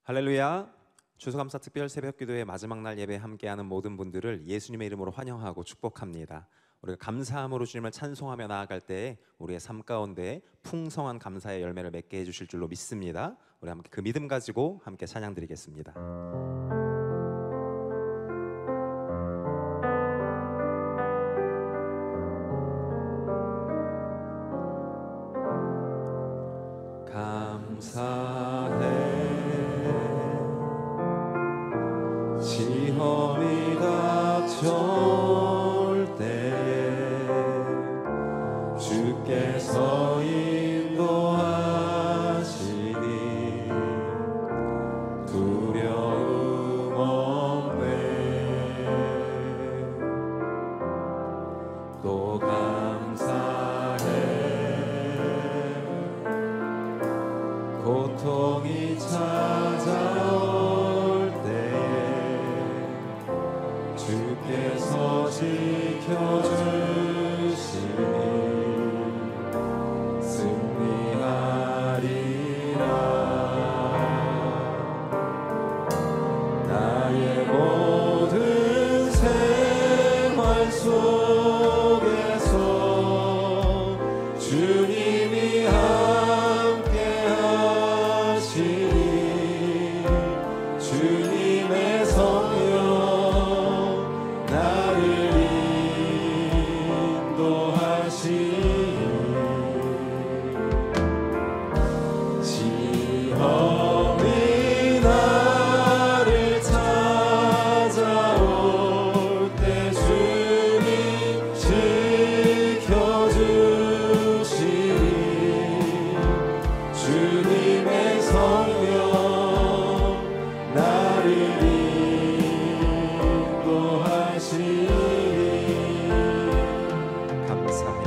할렐루야. 추수감사 특별 새벽기도의 마지막 날 예배에 함께하는 모든 분들을 예수님의 이름으로 환영하고 축복합니다. 우리가 감사함으로 주님을 찬송하며 나아갈 때에 우리의 삶 가운데 풍성한 감사의 열매를 맺게 해주실 줄로 믿습니다. 우리 함께 그 믿음 가지고 함께 찬양 드리겠습니다. 감사해 시험이 닥쳐올 때에 주께서 인도하시니 두려움 없네. 또 감사해 고통이 찾아올 때에 주께서 지켜주시니 승리하리라. 나의 모든 생활 속에서 주님이 함께 하시니 주님의 성령 나를 인도하시니 시험이 나를 찾아올 때 주님 지켜주시니 주님의 성령 나를 인도하시니 감사해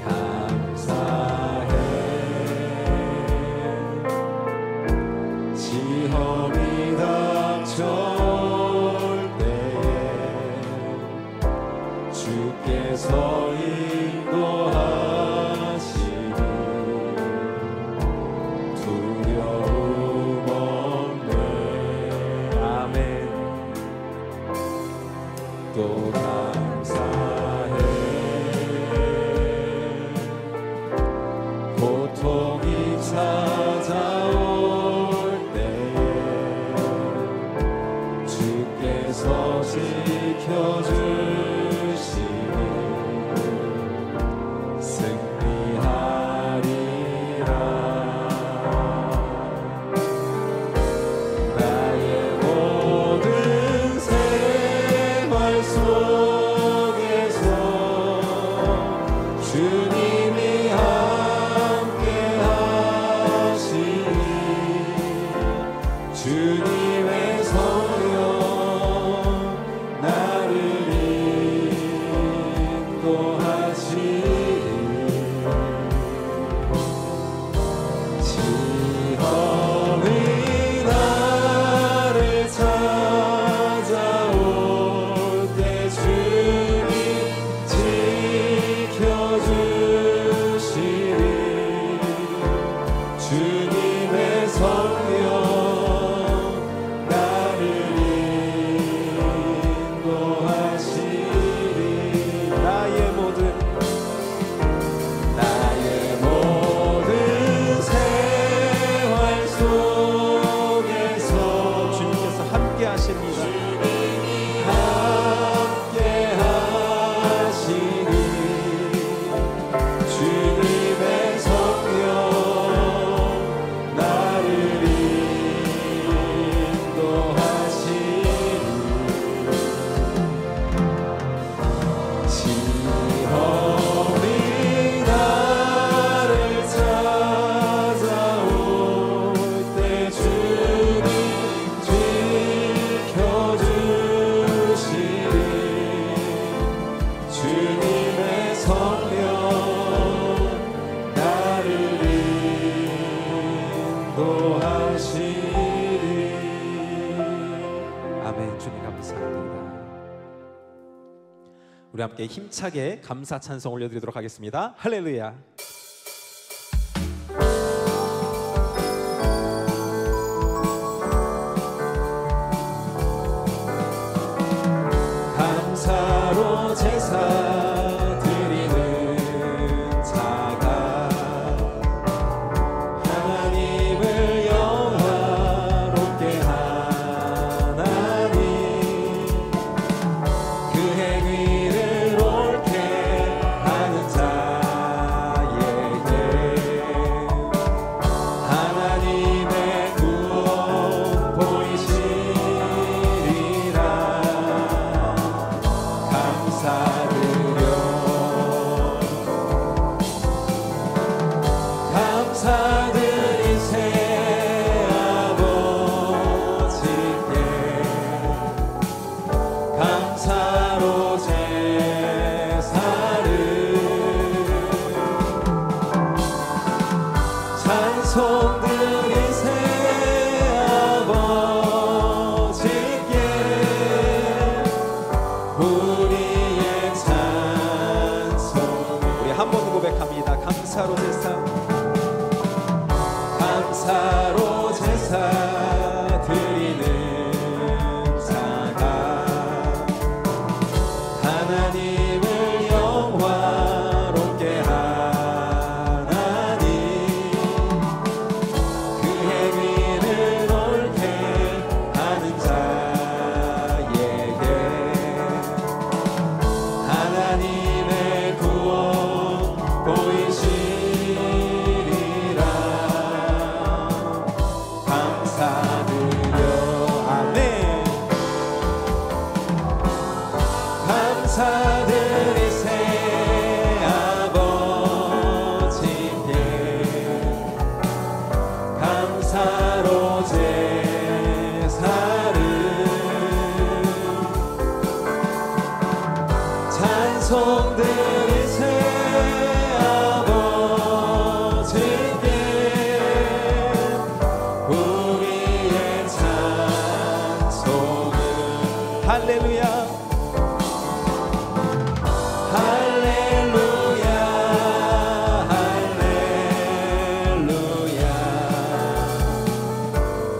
감사해. 시험이 닥쳐올 때에 주께서 인도하시니 두려움 없네. 아멘. 또 감사해 고통이 찾아올 때에 주께서 지켜주시니 승리하리라. 나의 모든 생활 속에서 주님이 함께 하시니 주님의 성령 나를 인도하시니 시험이 나를 찾아올 때 주님 지켜주시니 주님의 성령 나를 인도하시니 나의 모든 생활 속에서 주님께서 함께 하십니다. 주님이 함께 하시니 주님의 성령 나를 인도하시니 시험이 나를 찾아올 때 주님 지켜주시니 주님의 성령 나를 인도하시니 아멘. 주님 감사합니다. 우리 함께 힘차게 감사 찬송 올려드리도록 하겠습니다. 할렐루야. 감사로 제사 드리는 자가 하나님을 영화롭게 하나니 그 행위를 옳게 하는 자에게 하나님의 구원 보이시리라. 감사드려. 아멘. 감사드리세 아버지께 감사로 제사를 찬송 드리세 아버지께 우리의 찬송을 할렐루야 할렐루야 할렐루야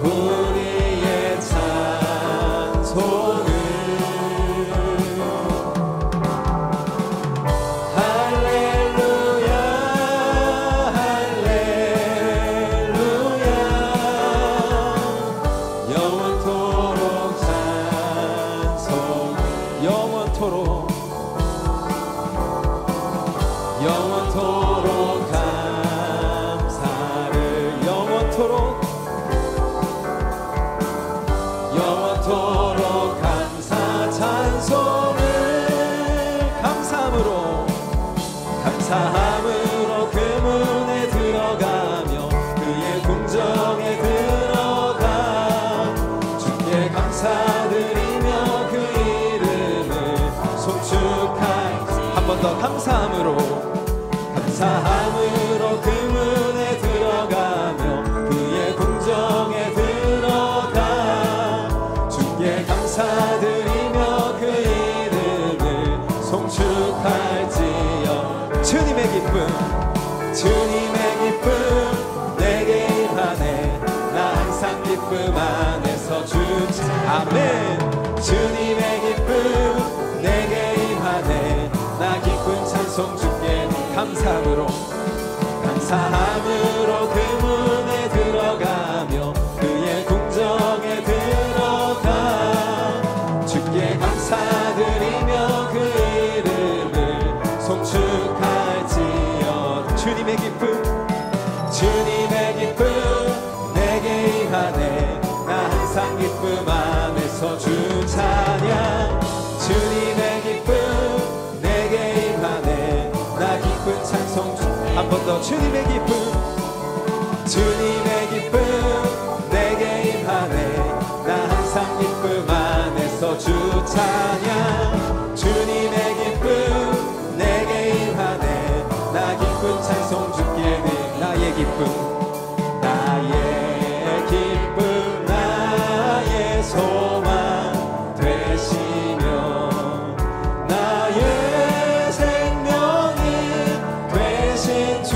우리의 찬송을 할렐루야 할렐루야 영원토록 찬송 영원토록 영원토록 감사를 영원토록 영원토록 감사 찬송을 감사함으로 감사함으로 그 문에 들어가며 그의 궁정에 들어가 주께 감사드리며 그 이름을 송축할 한 번 더 감사함으로 감사함으로 그 문에 들어가며 그의 궁정에 들어가 주께 감사드리며 그 이름을 송축할지어 주님의 기쁨 주님의 기쁨 내게 임하네 나 항상 기쁨 안에서 주차 아멘 주님의 기쁨 내게 임하네 나 기쁜 찬송 주께 감사함으로 감사함으로 그 문에 들어가며 그의 궁정에 들어가 주께 감사드리며 그 이름을 송축할지어 주님의 기쁨 주님의 기쁨 내게 임하네 나 항상 기쁨 안에서 주 찬양 주님의 기쁨 내게 임하네 나 기쁜 찬송 한 번 더 주님의 기쁨 주님의 기쁨 내게 임하네 나 항상 기쁨 안에서 주 찬양 주님의 기쁨 내게 임하네 나 기쁜 찬송 주께 내 나의 기쁨 나의 기쁨 나의 소망 되시며 나의 생명이 되신 주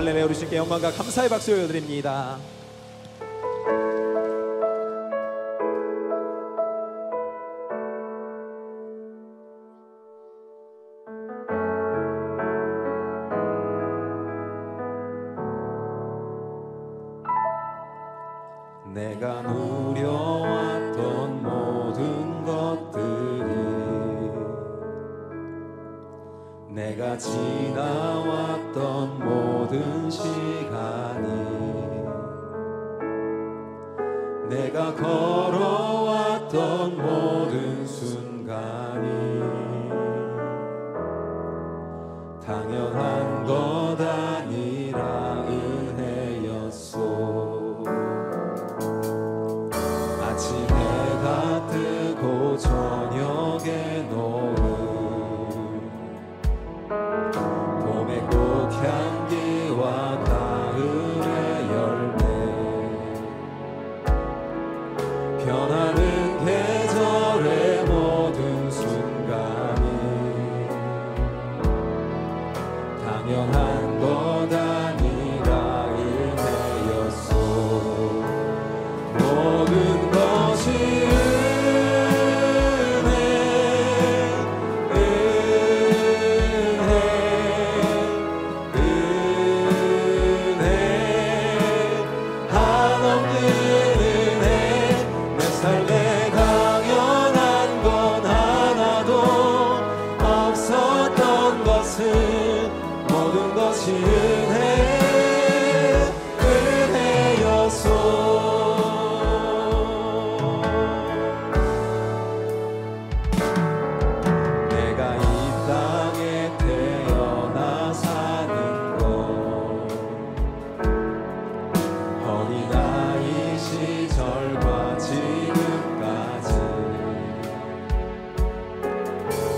할렐루야. 우리 주님께 영광과 감사의 박수 올려드립니다. 내가 누려왔던 모든 것들이, 내가 지나왔던 모든 시간이, 내가 걸어왔던 모든 순간이 당연한 것 아니라 은혜였소. 아침 해가 뜨고 저녁에 노을, 봄의 꽃향기와 가을의 열매, 변하는 계절의 모든 순간이 당연한 것 아니라 은혜였소. 모든 것이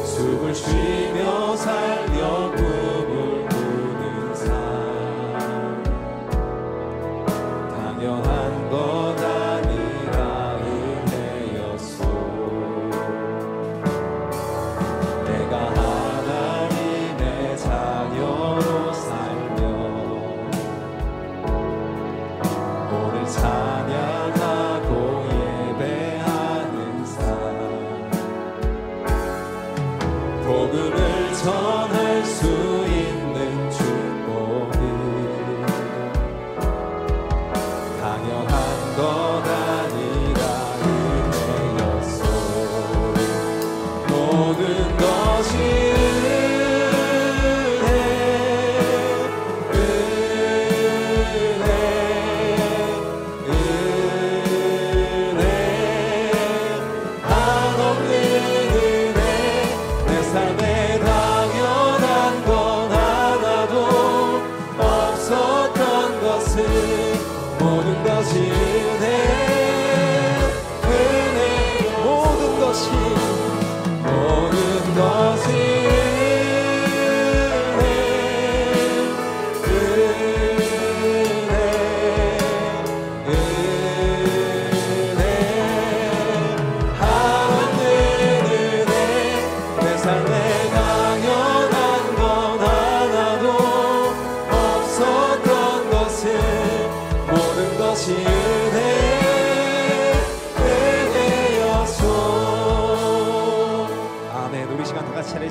숨을 쉬며 살려 꿈을 꾸는 삶, 당연한 것 아니라 은혜였소. 내가 하나님의 자녀로 살며 오늘 찬양하고 예배하는 삶, 복음을 전할 수 있는 축복이 당연한 것 아니라 은혜였소. 모든 것이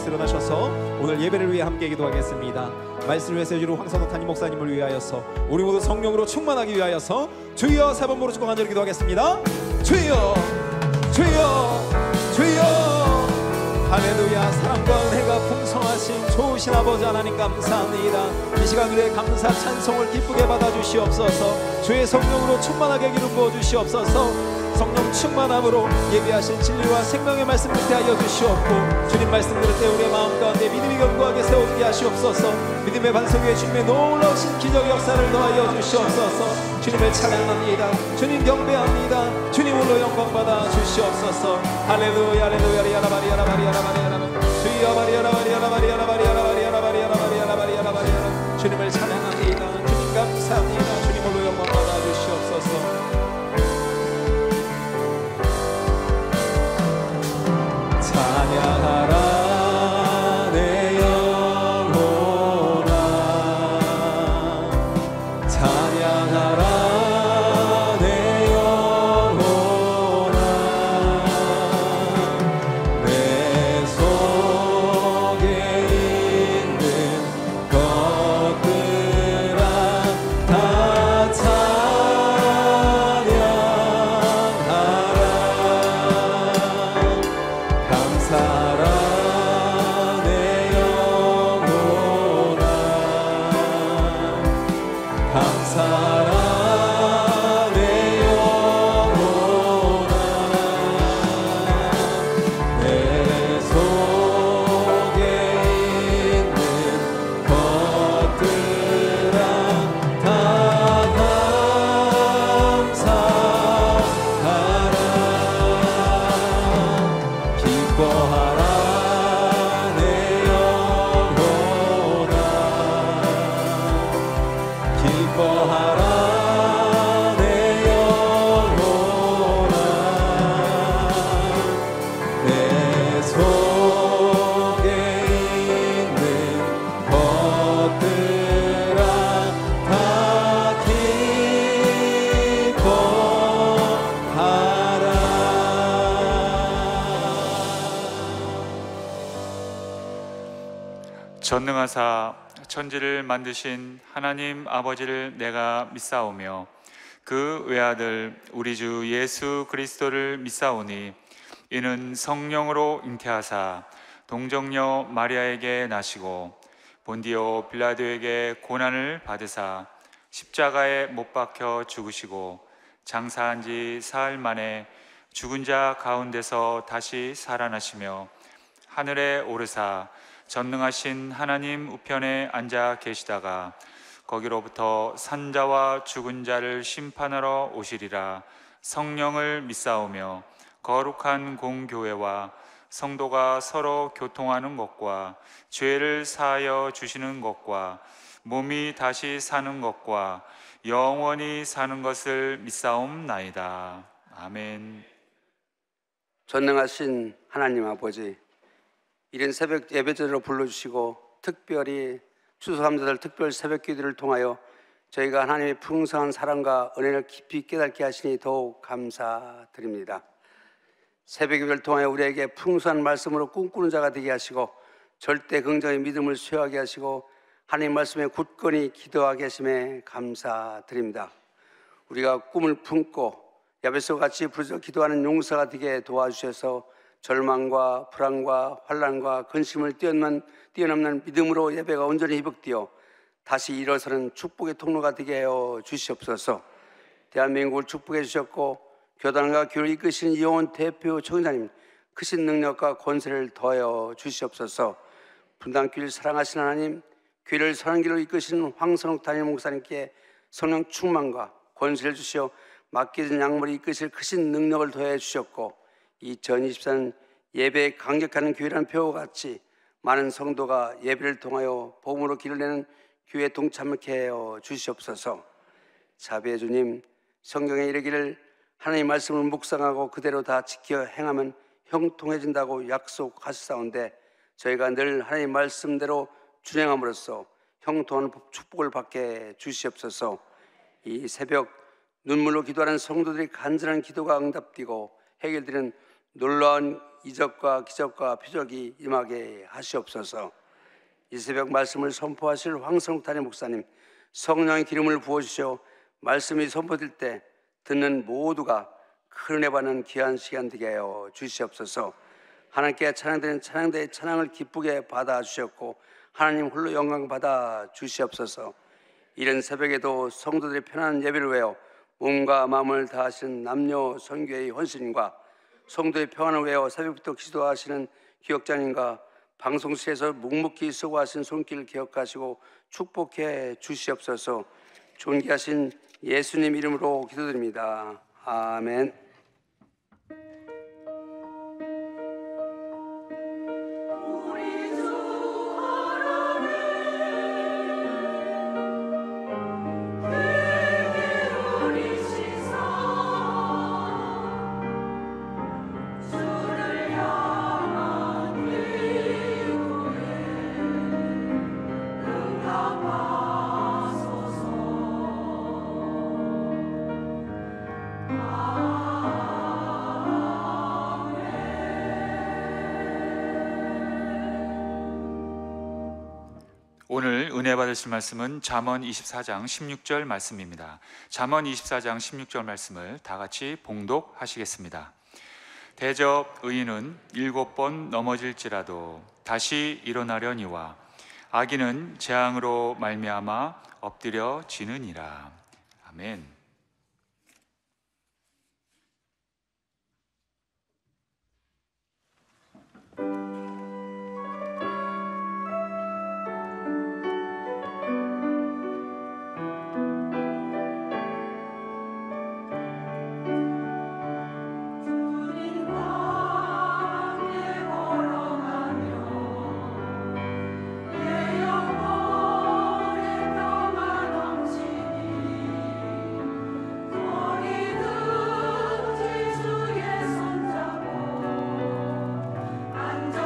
일어나셔서 오늘 예배를 위해 함께 기도하겠습니다. 말씀을 위해서 주로 황선호 담임 목사님을 위하여서 우리 모두 성령으로 충만하기 위하여서 주여 세 번 부르짖고 간절히 기도하겠습니다. 주여 주여 주여. 할렐루야. 사랑과 은혜가 풍성하신 좋으신 아버지 하나님 감사합니다. 이 시간 우리의 감사 찬송을 기쁘게 받아주시옵소서. 주의 성령으로 충만하게 기름 부어주시옵소서. 성령 충만함으로 예비하신 진리와 생명의 말씀 듣게 하여 주시옵고, 주님 말씀 들을 때 우리의 마음 가운데 믿음이 견고하게 세워지게 하시옵소서. 믿음의 반석 위에 주님의 놀라우신 기적 역사를 더하여 주시옵소서. 주님을 찬양합니다. 주님 경배합니다. 주님 홀로 영광 받아 주시옵소서. 할렐루야 할렐루야 리아라바리아라바리아라바리아라바리 주여 바리아라바리아라바리아라바리아라바리아라바리아라바리아라바리아라. 주님을 찬양합니다. 주님 감사합니다. 주님 홀로 영광 받아 주시옵소서. 찬양하라 내 영혼아, 전능하사 천지를 만드신 하나님 아버지를 내가 믿사오며 그 외아들 우리 주 예수 그리스도를 믿사오니 이는 성령으로 잉태하사 동정녀 마리아에게 나시고 본디오 빌라도에게 고난을 받으사 십자가에 못 박혀 죽으시고 장사한 지 사흘 만에 죽은 자 가운데서 다시 살아나시며 하늘에 오르사 전능하신 하나님 우편에 앉아 계시다가 거기로부터 산자와 죽은 자를 심판하러 오시리라. 성령을 믿사오며 거룩한 공교회와 성도가 서로 교통하는 것과 죄를 사하여 주시는 것과 몸이 다시 사는 것과 영원히 사는 것을 믿사옵나이다. 아멘. 전능하신 하나님 아버지, 이른 새벽 예배제로 불러주시고 특별히 추수감사절 특별 새벽 기도를 통하여 저희가 하나님의 풍성한 사랑과 은혜를 깊이 깨닫게 하시니 더욱 감사드립니다. 새벽 예배를 통하여 우리에게 풍성한 말씀으로 꿈꾸는 자가 되게 하시고 절대 긍정의 믿음을 수여하게 하시고 하나님 말씀에 굳건히 기도하게 하심에 감사드립니다. 우리가 꿈을 품고 야베스와 같이 부르짖어 기도하는 용사가 되게 도와주셔서 절망과 불안과 환난과 근심을 뛰어넘는 믿음으로 예배가 온전히 회복되어 다시 일어서는 축복의 통로가 되게 하여 주시옵소서. 대한민국을 축복해 주셨고 교단과 교회를 이끄시는 이용원 대표 총장님 크신 능력과 권세를 더하여 주시옵소서. 분당교회를 사랑하시는 하나님, 교회를 선한 길로 이끄시는 황선옥 담임 목사님께 성령 충만과 권세를 주시어 맡겨진 양물을 이끄실 크신 능력을 더해 주셨고 2024년 예배에 감격하는 교회라는 표와 같이 많은 성도가 예배를 통하여 복음으로 길을 내는 교회에 동참하게 하여 주시옵소서. 자비의 주님, 성경에 이르기를 하나님의 말씀을 묵상하고 그대로 다 지켜 행하면 형통해진다고 약속하시사온데 저희가 늘 하나님의 말씀대로 준행함으로써 형통한 축복을 받게 주시옵소서. 이 새벽 눈물로 기도하는 성도들이 간절한 기도가 응답되고 해결되는 놀라운 이적과 기적과 표적이 임하게 하시옵소서. 이 새벽 말씀을 선포하실 황성욱 담임 목사님, 성령의 기름을 부어주셔 말씀이 선포될 때 듣는 모두가 큰 은혜 받는 귀한 시간 되게 하여 주시옵소서. 하나님께 찬양되는 찬양대의 찬양을 기쁘게 받아주셨고 하나님 홀로 영광 받아 주시옵소서. 이른 새벽에도 성도들의 편안한 예배를 위하여 몸과 마음을 다하시는 남녀 선교의 헌신과 성도의 평안을 위하여 새벽부터 기도하시는 기억자님과 방송실에서 묵묵히 수고하신 손길을 기억하시고 축복해 주시옵소서. 존귀하신 예수님 이름으로 기도드립니다. 아멘. 오늘 은혜 받으실 말씀은 잠언 24장 16절 말씀입니다. 잠언 24장 16절 말씀을 다 같이 봉독하시겠습니다. 대저 의인은 7번 넘어질지라도 다시 일어나려니와 악인은 재앙으로 말미암아 엎드려지느니라. 아멘. 앉아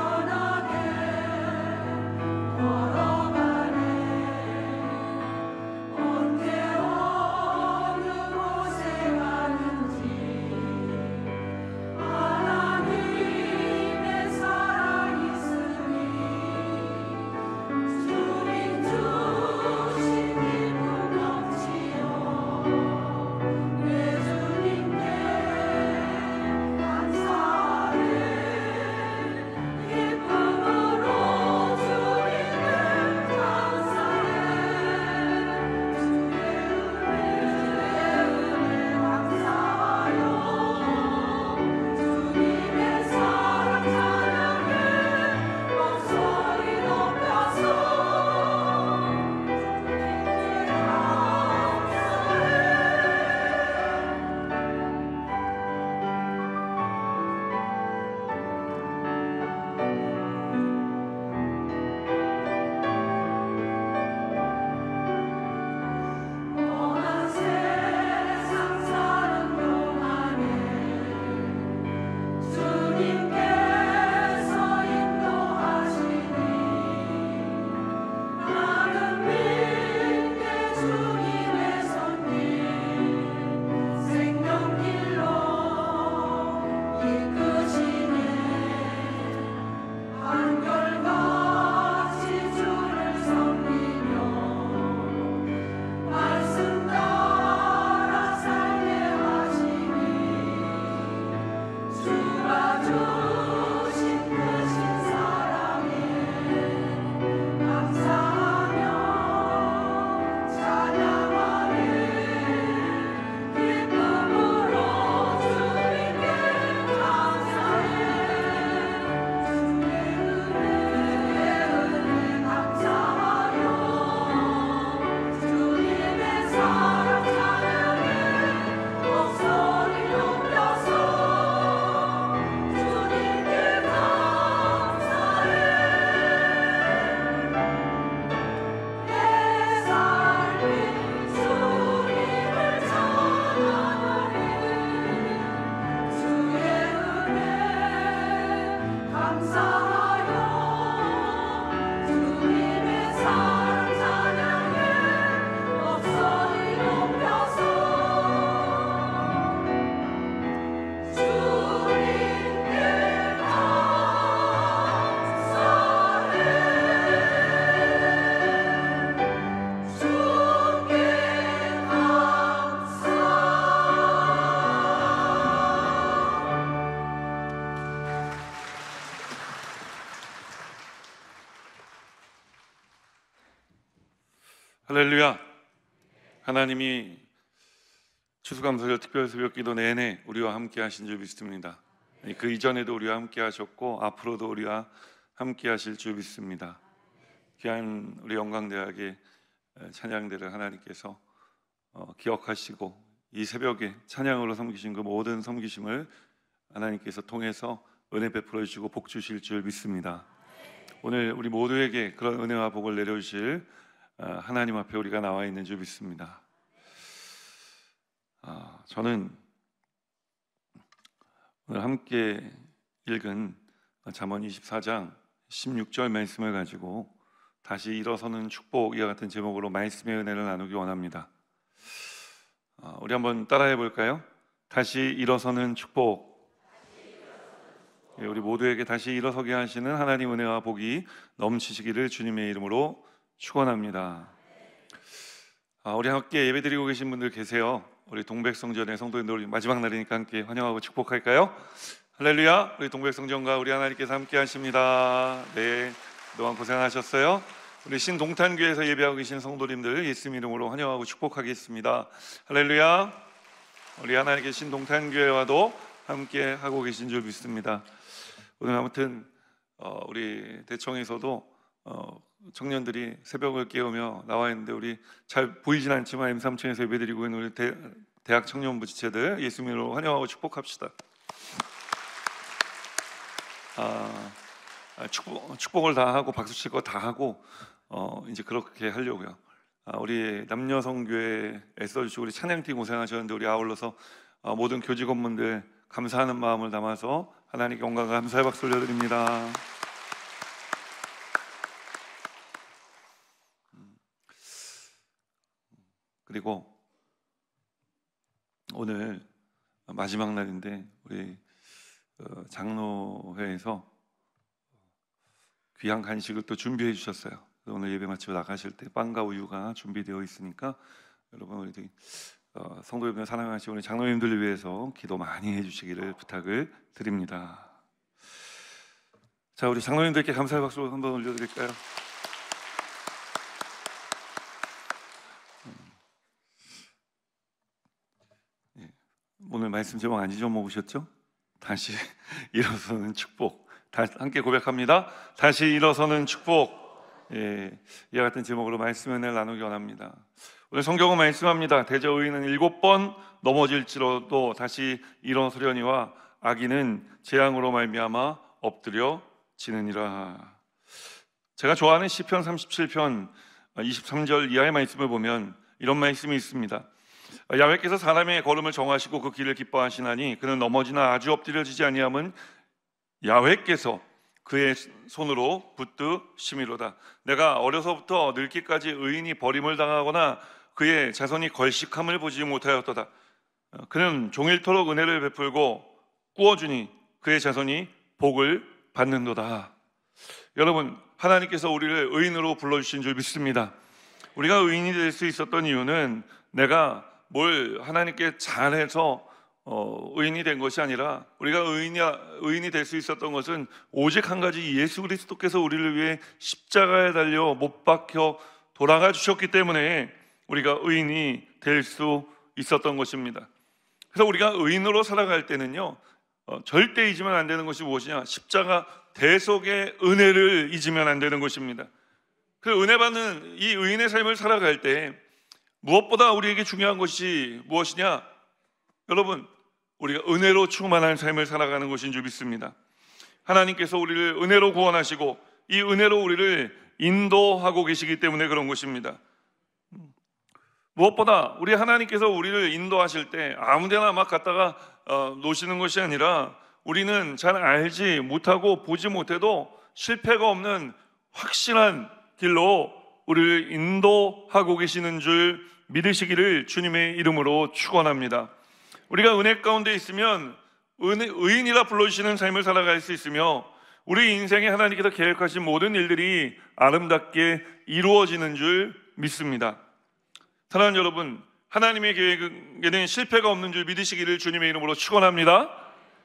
할렐루야. 하나님이 추수감사절 특별 새벽기도 내내 우리와 함께 하신 줄 믿습니다. 그 이전에도 우리와 함께 하셨고 앞으로도 우리와 함께 하실 줄 믿습니다. 귀한 우리 영광대학의 찬양대를 하나님께서 기억하시고 이 새벽에 찬양으로 섬기신 그 모든 섬기심을 하나님께서 통해서 은혜 베풀어 주시고 복 주실 줄 믿습니다. 오늘 우리 모두에게 그런 은혜와 복을 내려주실 하나님 앞에 우리가 나와 있는 줄 믿습니다. 저는 오늘 함께 읽은 잠언 24장 16절 말씀을 가지고 다시 일어서는 축복 이와 같은 제목으로 말씀의 은혜를 나누기 원합니다. 우리 한번 따라해 볼까요? 다시 일어서는 축복. 우리 모두에게 다시 일어서게 하시는 하나님 은혜와 복이 넘치시기를 주님의 이름으로 축원합니다. 우리 함께 예배드리고 계신 분들 계세요. 우리 동백성전의 성도님들 우리 마지막 날이니까 함께 환영하고 축복할까요? 할렐루야. 우리 동백성전과 우리 하나님께서 함께 하십니다. 네, 그동안 고생하셨어요. 우리 신동탄교회에서 예배하고 계신 성도님들 예수님 이름으로 환영하고 축복하겠습니다. 할렐루야. 우리 하나님께 신동탄교회와도 함께 하고 계신 줄 믿습니다. 오늘 아무튼 우리 대청에서도 청년들이 새벽을 깨우며 나와 있는데 우리 잘 보이진 않지만 M3층에서 예배드리고 있는 우리 대학 청년부 지체들 예수님으로 환영하고 축복합시다. 축복을 다 하고 박수 칠 거 다 하고 이제 그렇게 하려고요. 우리 남녀성교회 애써주시고 우리 찬양팀 고생하셨는데 우리 아울러서 모든 교직원분들 감사하는 마음을 담아서 하나님께 영광과 감사의 박수 올려드립니다. 그리고 오늘 마지막 날인데 우리 장로회에서 귀한 간식을 또 준비해 주셨어요. 오늘 예배 마치고 나가실 때 빵과 우유가 준비되어 있으니까 여러분 우리 성도 여러분 사랑하시는 우리 장로님들을 위해서 기도 많이 해주시기를 부탁을 드립니다. 자, 우리 장로님들께 감사의 박수 한번 올려드릴까요? 오늘 말씀 제목 안 잊어먹으셨죠? 다시 일어서는 축복. 함께 고백합니다. 다시 일어서는 축복. 이와 같은 제목으로 말씀의 은혜를 나누기 원합니다. 오늘 성경은 말씀합니다. 대저 의인은 7번 넘어질지라도 다시 일어서려니와 악인은 재앙으로 말미암아 엎드려지느니라. 제가 좋아하는 시편 37편 23절 이하의 말씀을 보면 이런 말씀이 있습니다. 야훼께서 사람의 걸음을 정하시고 그 길을 기뻐하시나니 그는 넘어지나 아주 엎드려지지 아니함은 야훼께서 그의 손으로 붙드심이로다. 내가 어려서부터 늙기까지 의인이 버림을 당하거나 그의 자손이 걸식함을 보지 못하였도다. 그는 종일토록 은혜를 베풀고 꾸어주니 그의 자손이 복을 받는도다. 여러분, 하나님께서 우리를 의인으로 불러주신 줄 믿습니다. 우리가 의인이 될 수 있었던 이유는 내가 뭘 하나님께 잘해서 의인이 된 것이 아니라 우리가 의인이 될 수 있었던 것은 오직 한 가지, 예수 그리스도께서 우리를 위해 십자가에 달려 못 박혀 돌아가 주셨기 때문에 우리가 의인이 될 수 있었던 것입니다. 그래서 우리가 의인으로 살아갈 때는요, 절대 잊으면 안 되는 것이 무엇이냐? 십자가 대속의 은혜를 잊으면 안 되는 것입니다. 그 은혜 받는 이 의인의 삶을 살아갈 때 무엇보다 우리에게 중요한 것이 무엇이냐? 여러분, 우리가 은혜로 충만한 삶을 살아가는 것인 줄 믿습니다. 하나님께서 우리를 은혜로 구원하시고 이 은혜로 우리를 인도하고 계시기 때문에 그런 것입니다. 무엇보다 우리 하나님께서 우리를 인도하실 때 아무데나 막 갔다가 놓으시는 것이 아니라 우리는 잘 알지 못하고 보지 못해도 실패가 없는 확실한 길로 우리를 인도하고 계시는 줄 믿으시기를 주님의 이름으로 축원합니다. 우리가 은혜 가운데 있으면 의인이라 불러주시는 삶을 살아갈 수 있으며 우리 인생에 하나님께서 계획하신 모든 일들이 아름답게 이루어지는 줄 믿습니다. 사랑하는 여러분, 하나님의 계획에는 실패가 없는 줄 믿으시기를 주님의 이름으로 축원합니다.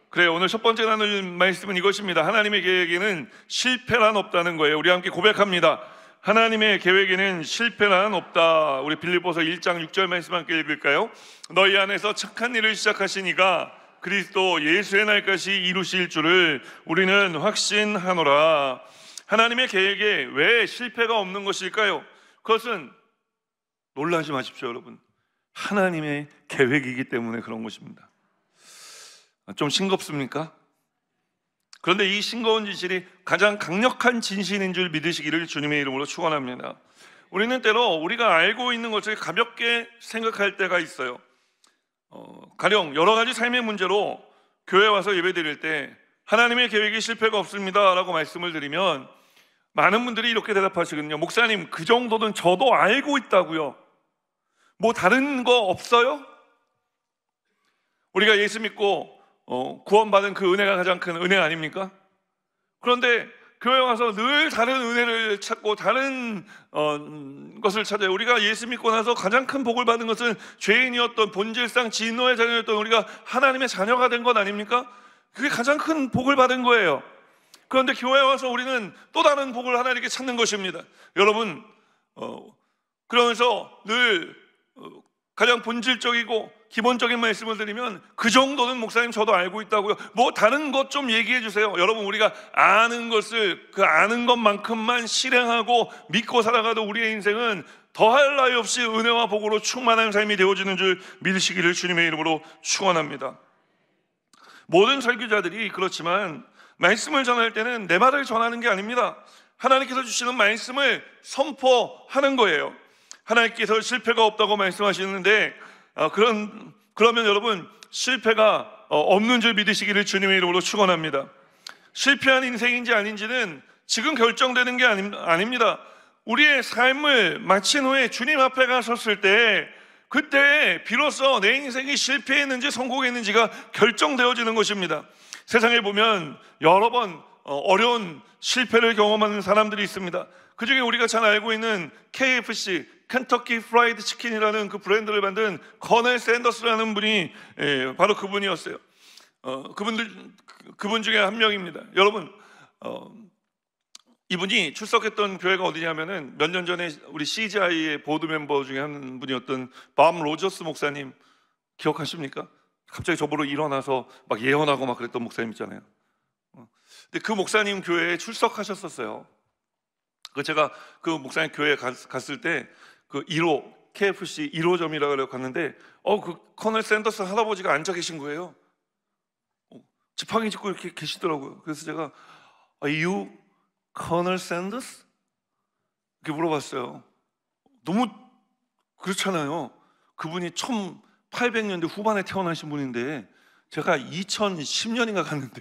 그래, 오늘 첫 번째 나눌 말씀은 이것입니다. 하나님의 계획에는 실패란 없다는 거예요. 우리 함께 고백합니다. 하나님의 계획에는 실패란 없다. 우리 빌립보서 1장 6절 말씀 함께 읽을까요? 너희 안에서 착한 일을 시작하신 이가 그리스도 예수의 날까지 이루실 줄을 우리는 확신하노라. 하나님의 계획에 왜 실패가 없는 것일까요? 그것은 놀라지 마십시오, 여러분. 하나님의 계획이기 때문에 그런 것입니다. 좀 싱겁습니까? 그런데 이 싱거운 진실이 가장 강력한 진실인 줄 믿으시기를 주님의 이름으로 축원합니다. 우리는 때로 우리가 알고 있는 것을 가볍게 생각할 때가 있어요. 가령 여러 가지 삶의 문제로 교회 와서 예배 드릴 때 하나님의 계획이 실패가 없습니다 라고 말씀을 드리면 많은 분들이 이렇게 대답하시거든요. 목사님, 그 정도는 저도 알고 있다고요. 뭐 다른 거 없어요? 우리가 예수 믿고 구원받은 그 은혜가 가장 큰 은혜 아닙니까? 그런데 교회 와서 늘 다른 은혜를 찾고 다른 것을 찾아요. 우리가 예수 믿고 나서 가장 큰 복을 받은 것은 죄인이었던 본질상 진노의 자녀였던 우리가 하나님의 자녀가 된 것 아닙니까? 그게 가장 큰 복을 받은 거예요. 그런데 교회에 와서 우리는 또 다른 복을 하나님께 찾는 것입니다. 여러분, 그러면서 늘 가장 본질적이고 기본적인 말씀을 드리면 그 정도는 목사님 저도 알고 있다고요. 뭐 다른 것 좀 얘기해 주세요. 여러분, 우리가 아는 것을 그 아는 것만큼만 실행하고 믿고 살아가도 우리의 인생은 더할 나위 없이 은혜와 복으로 충만한 삶이 되어지는 줄 믿으시기를 주님의 이름으로 축원합니다. 모든 설교자들이 그렇지만 말씀을 전할 때는 내 말을 전하는 게 아닙니다. 하나님께서 주시는 말씀을 선포하는 거예요. 하나님께서 실패가 없다고 말씀하시는데 그러면 여러분, 실패가 없는 줄 믿으시기를 주님의 이름으로 축원합니다. 실패한 인생인지 아닌지는 지금 결정되는 게 아닙니다. 우리의 삶을 마친 후에 주님 앞에 가셨을 때 그때 비로소 내 인생이 실패했는지 성공했는지가 결정되어지는 것입니다. 세상에 보면 여러 번 어려운 실패를 경험하는 사람들이 있습니다. 그 중에 우리가 잘 알고 있는 KFC, 켄터키 프라이드 치킨이라는 그 브랜드를 만든 커넬 샌더스라는 분이 바로 그분이었어요. 그분 중에 한 명입니다. 여러분, 이분이 출석했던 교회가 어디냐면은 몇 년 전에 우리 CGI의 보드 멤버 중에 한 분이었던 밤 로저스 목사님 기억하십니까? 갑자기 저보러 일어나서 막 예언하고 막 그랬던 목사님 있잖아요. 근데 그 목사님 교회에 출석하셨었어요. 제가 그 목사님 교회에 갔을 때 그 1호 KFC 1호점이라고 갔는데 그 커널 샌더스 할아버지가 앉아 계신 거예요. 지팡이 짚고 이렇게 계시더라고요. 그래서 제가 Are you 커널 샌더스? 이렇게 물어봤어요. 너무 그렇잖아요. 그분이 1800년대 후반에 태어나신 분인데 제가 2010년인가 갔는데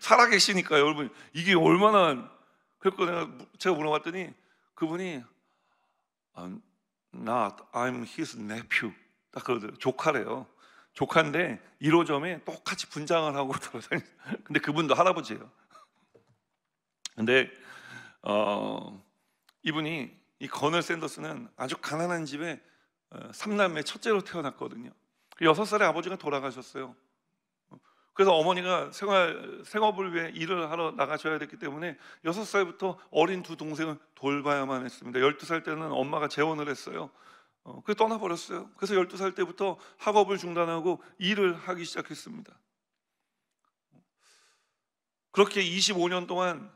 살아계시니까요. 여러분, 이게 얼마나. 그래서 제가 물어봤더니 그분이 Not, I'm his nephew. 딱 그러더라고요. 조카래요. 조카인데 1호점에 똑같이 분장을 하고 돌아다니는. 근데 그분도 할아버지예요. 근데 이분이, 이 커널 샌더스는 아주 가난한 집에 3남매 첫째로 태어났거든요. 6살에 아버지가 돌아가셨어요. 그래서 어머니가 생업을 위해 일을 하러 나가셔야 됐기 때문에 6살부터 어린 두 동생을 돌봐야만 했습니다. 12살 때는 엄마가 재혼을 했어요. 그래서 떠나버렸어요. 그래서 12살 때부터 학업을 중단하고 일을 하기 시작했습니다. 그렇게 25년 동안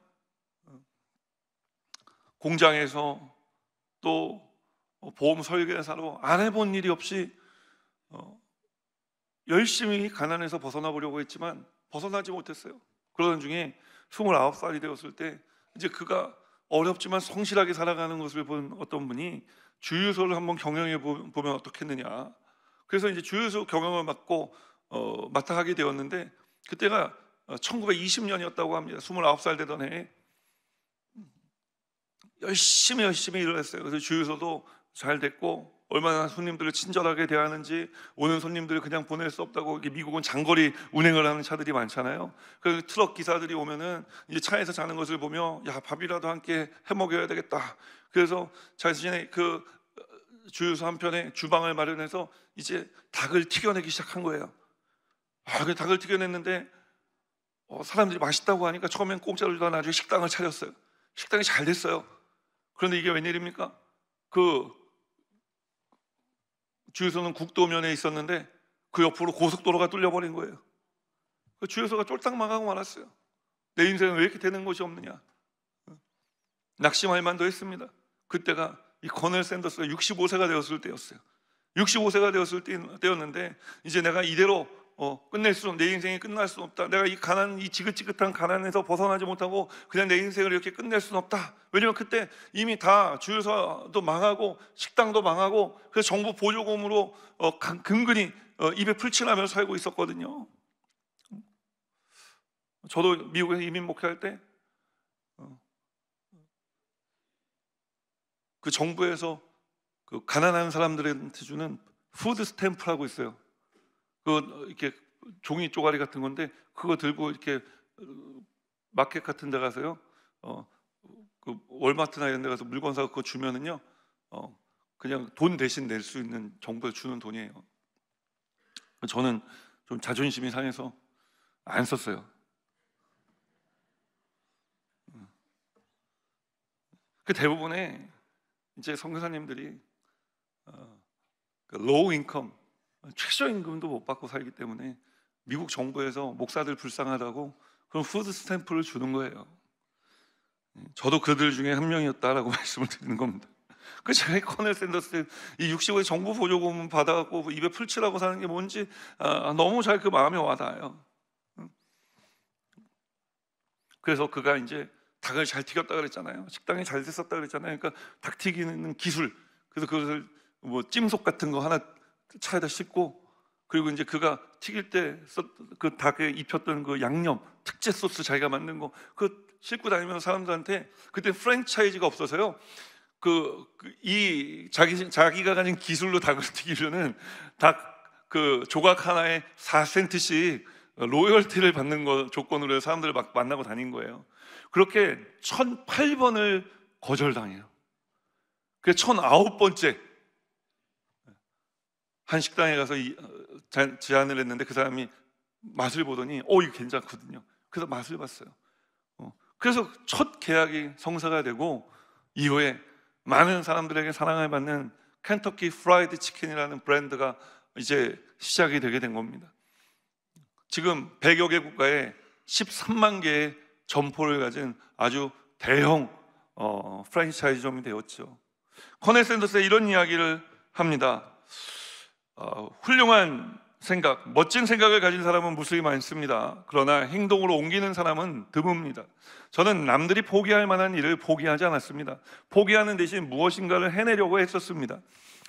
공장에서 또 보험 설계사로 안 해본 일이 없이 열심히 가난에서 벗어나 보려고 했지만 벗어나지 못했어요. 그러던 중에 29살이 되었을 때 이제 그가 어렵지만 성실하게 살아가는 것을 본 어떤 분이 주유소를 한번 경영해 보면 어떻겠느냐. 그래서 이제 주유소 경영을 맡아 하게 되었는데 그때가 1920년이었다고 합니다. 29살 되던 해에 열심히 일을 했어요. 그래서 주유소도 잘 됐고 얼마나 손님들을 친절하게 대하는지, 오는 손님들을 그냥 보낼 수 없다고, 미국은 장거리 운행을 하는 차들이 많잖아요. 그래서 트럭 기사들이 오면은 이제 차에서 자는 것을 보며 야, 밥이라도 함께 해 먹여야 되겠다. 그래서 자신의 그 주유소 한편에 주방을 마련해서 이제 닭을 튀겨내기 시작한 거예요. 그 닭을 튀겨냈는데 사람들이 맛있다고 하니까 처음엔 공짜로 주다 나중에 식당을 차렸어요. 식당이 잘 됐어요. 그런데 이게 웬일입니까? 그 주유소는 국도면에 있었는데 그 옆으로 고속도로가 뚫려버린 거예요. 그 주유소가 쫄딱 망하고 말았어요. 내 인생은 왜 이렇게 되는 것이 없느냐. 낙심할 만도 했습니다. 그때가 이 커넬 샌더스가 65세가 되었을 때였어요. 65세가 되었을 때였는데 이제 내가 이대로 끝낼 수, 내 인생이 끝날 수 없다. 내가 이 지긋지긋한 가난에서 벗어나지 못하고 그냥 내 인생을 이렇게 끝낼 수는 없다. 왜냐면 그때 이미 다 주유소도 망하고 식당도 망하고 그래서 정부 보조금으로 근근히 입에 풀칠하며 살고 있었거든요. 저도 미국에서 이민 목회할 때 그 정부에서 그 가난한 사람들한테 주는 푸드 스탬프라고 있어요. 그 이렇게 종이 쪼가리 같은 건데 그거 들고 이렇게 마켓 같은 데 가서요, 그 월마트나 이런 데 가서 물건 사고 그거 주면은요, 그냥 돈 대신 낼 수 있는, 정부에서 주는 돈이에요. 저는 좀 자존심이 상해서 안 썼어요. 그 대부분의 이제 선교사님들이 로우 인컴, 최저임금도 못 받고 살기 때문에 미국 정부에서 목사들 불쌍하다고 그런 푸드 스탬프를 주는 거예요. 저도 그들 중에 한 명이었다라고 말씀을 드리는 겁니다. 그 제가 커넬 샌더스 이 65세 정부 보조금 받아갖고 입에 풀칠하고 사는 게 뭔지 너무 잘 그 마음에 와닿아요. 그래서 그가 이제 닭을 잘 튀겼다 그랬잖아요. 식당이 잘 됐었다 그랬잖아요. 그러니까 닭 튀기는 기술, 그래서 그것을 뭐 찜속 같은 거 하나 차에다 싣고, 그리고 이제 그가 튀길 때 그 닭에 입혔던 그 양념, 특제 소스 자기가 만든 거 그 싣고 다니면서 사람들한테, 그때 프랜차이즈가 없어서요, 이 자기가 가진 기술로 닭을 튀기려는 닭 그 조각 하나에 4센트씩 로열티를 받는 거 조건으로 사람들을 막 만나고 다닌 거예요. 그렇게 1008번을 거절당해요. 그래서 1009번째 한 식당에 가서 제안을 했는데 그 사람이 맛을 보더니 이거 괜찮거든요. 그래서 맛을 봤어요. 그래서 첫 계약이 성사가 되고 이후에 많은 사람들에게 사랑을 받는 켄터키 프라이드 치킨이라는 브랜드가 이제 시작이 되게 된 겁니다. 지금 100여 개 국가에 13만 개의 점포를 가진 아주 대형 프랜차이즈점이 되었죠. 커넬 샌더스의 이런 이야기를 합니다. 훌륭한 생각, 멋진 생각을 가진 사람은 무수히 많습니다. 그러나 행동으로 옮기는 사람은 드뭅니다. 저는 남들이 포기할 만한 일을 포기하지 않았습니다. 포기하는 대신 무엇인가를 해내려고 했었습니다.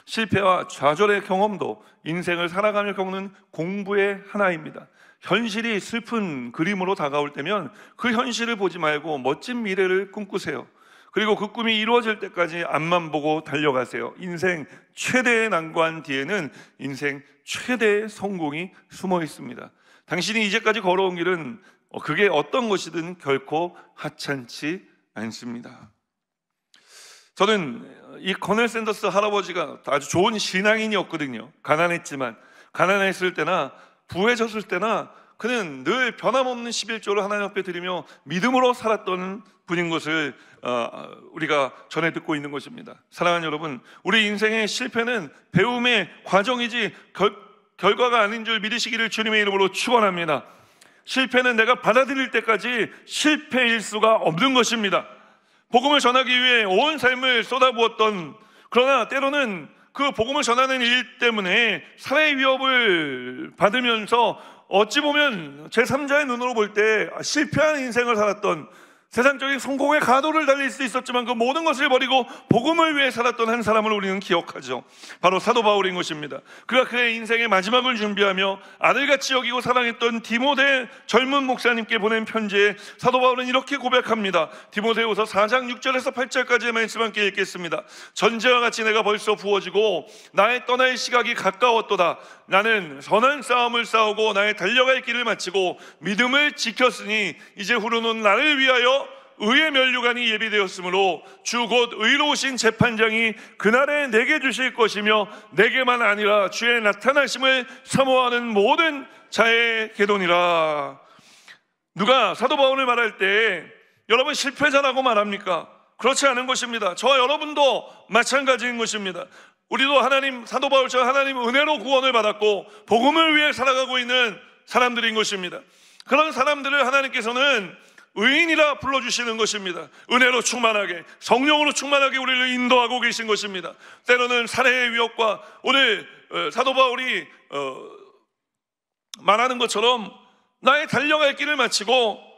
실패와 좌절의 경험도 인생을 살아가며 겪는 공부의 하나입니다. 현실이 슬픈 그림으로 다가올 때면 그 현실을 보지 말고 멋진 미래를 꿈꾸세요. 그리고 그 꿈이 이루어질 때까지 앞만 보고 달려가세요. 인생 최대의 난관 뒤에는 인생 최대의 성공이 숨어 있습니다. 당신이 이제까지 걸어온 길은 그게 어떤 것이든 결코 하찮지 않습니다. 저는 이 커넬 샌더스 할아버지가 아주 좋은 신앙인이었거든요. 가난했을 때나 부해졌을 때나 그는 늘 변함없는 11조를 하나님 앞에 드리며 믿음으로 살았던 분인 것을 우리가 전해 듣고 있는 것입니다. 사랑하는 여러분, 우리 인생의 실패는 배움의 과정이지 결과가 아닌 줄 믿으시기를 주님의 이름으로 축원합니다. 실패는 내가 받아들일 때까지 실패일 수가 없는 것입니다. 복음을 전하기 위해 온 삶을 쏟아부었던, 그러나 때로는 그 복음을 전하는 일 때문에 사회의 위협을 받으면서 어찌 보면 제3자의 눈으로 볼 때 실패한 인생을 살았던, 세상적인 성공의 가도를 달릴 수 있었지만 그 모든 것을 버리고 복음을 위해 살았던 한 사람을 우리는 기억하죠. 바로 사도 바울인 것입니다. 그가 그의 인생의 마지막을 준비하며 아들같이 여기고 사랑했던 디모데 젊은 목사님께 보낸 편지에 사도 바울은 이렇게 고백합니다. 디모데후서 4장 6절에서 8절까지의 말씀 함께 읽겠습니다. 전제와 같이 내가 벌써 부어지고 나의 떠날 시각이 가까웠도다. 나는 선한 싸움을 싸우고 나의 달려갈 길을 마치고 믿음을 지켰으니 이제 후로는 나를 위하여 의의 면류관이 예비되었으므로 주 곧 의로우신 재판장이 그날에 내게 주실 것이며 내게만 아니라 주의 나타나심을 사모하는 모든 자의 계도니라. 누가 사도 바울을 말할 때 여러분 실패자라고 말합니까? 그렇지 않은 것입니다. 저와 여러분도 마찬가지인 것입니다. 우리도 하나님, 사도 바울처럼 하나님 은혜로 구원을 받았고 복음을 위해 살아가고 있는 사람들인 것입니다. 그런 사람들을 하나님께서는 의인이라 불러주시는 것입니다. 은혜로 충만하게, 성령으로 충만하게 우리를 인도하고 계신 것입니다. 때로는 살해의 위협과 오늘 사도 바울이 말하는 것처럼 나의 달려갈 길을 마치고